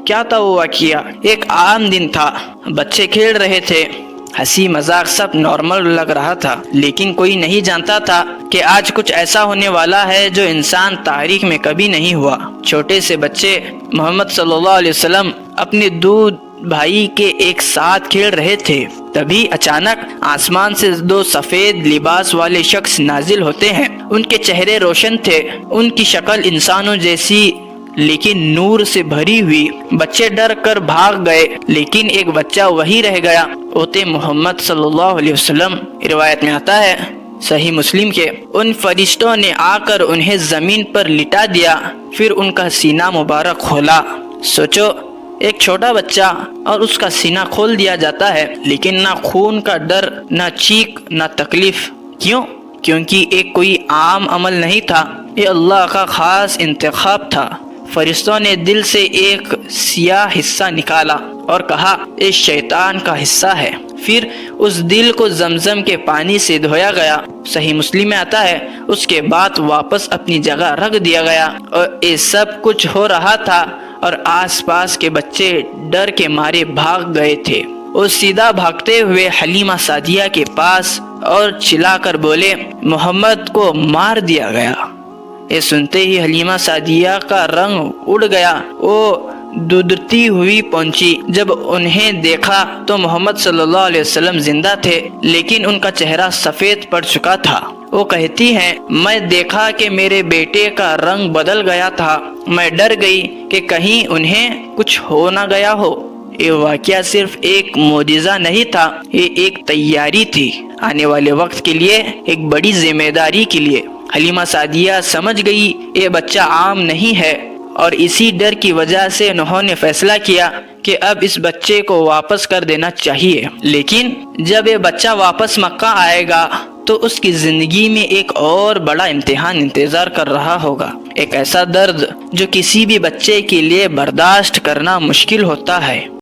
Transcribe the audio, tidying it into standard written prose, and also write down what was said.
کیا تھا وہ واقعہ؟ ایک عام دن تھا، بچے کھیل رہے تھے، ہنسی مذاق سب نارمل لگ رہا تھا، لیکن کوئی نہیں جانتا تھا کہ آج کچھ ایسا ہونے والا ہے جو انسان تاریخ میں کبھی نہیں ہوا۔ چھوٹے سے بچے محمد صلی اللہ علیہ وسلم اپنے دودھ بھائی کے ایک ساتھ کھیل رہے تھے۔ تبھی اچانک آسمان سے دو سفید لباس والے شخص نازل ہوتے ہیں۔ ان کے چہرے روشن تھے، ان کی شکل انسانوں جیسی لیکن نور سے بھری ہوئی۔ بچے ڈر کر بھاگ گئے، لیکن ایک بچہ وہی رہ گیا۔ اوتے محمد صلی اللہ علیہ وسلم، روایت میں آتا ہے صحیح مسلم کے، ان فرشتوں نے آ کر انہیں زمین پر لٹا دیا، پھر ان کا سینہ مبارک کھولا۔ سوچو، ایک چھوٹا بچہ اور اس کا سینہ کھول دیا جاتا ہے، لیکن نہ خون کا ڈر، نہ چیخ، نہ تکلیف۔ کیوں؟ کیونکہ ایک کوئی عام عمل نہیں تھا، یہ اللہ کا خاص انتخاب تھا۔ فرشتوں نے دل سے ایک سیاہ حصہ نکالا اور کہا یہ شیطان کا حصہ ہے، پھر اس دل کو زمزم کے پانی سے دھویا گیا۔ صحیح مسلم میں آتا ہے اس کے بعد واپس اپنی جگہ رکھ دیا گیا، اور یہ سب کچھ ہو رہا تھا اور آس پاس کے بچے ڈر کے مارے بھاگ گئے تھے۔ وہ سیدھا بھاگتے ہوئے حلیمہ سعدیہ کے پاس اور چلا کر بولے محمد کو مار دیا گیا۔ یہ سنتے ہی حلیمہ سعدیہ کا رنگ اڑ گیا، وہ دودھتی ہوئی پہنچی۔ جب انہیں دیکھا تو محمد صلی اللہ علیہ وسلم زندہ تھے، لیکن ان کا چہرہ سفید پڑ چکا تھا۔ وہ کہتی ہیں میں دیکھا کہ میرے بیٹے کا رنگ بدل گیا تھا، میں ڈر گئی کہ کہیں انہیں کچھ ہو نہ گیا ہو۔ یہ واقعہ صرف ایک معجزہ نہیں تھا، یہ ایک تیاری تھی آنے والے وقت کے لیے، ایک بڑی ذمہ داری کے لیے۔ حلیمہ سعدیہ سمجھ گئی یہ بچہ عام نہیں ہے، اور اسی ڈر کی وجہ سے انہوں نے فیصلہ کیا کہ اب اس بچے کو واپس کر دینا چاہیے۔ لیکن جب یہ بچہ واپس مکہ آئے گا تو اس کی زندگی میں ایک اور بڑا امتحان انتظار کر رہا ہوگا، ایک ایسا درد جو کسی بھی بچے کے لیے برداشت کرنا مشکل ہوتا ہے۔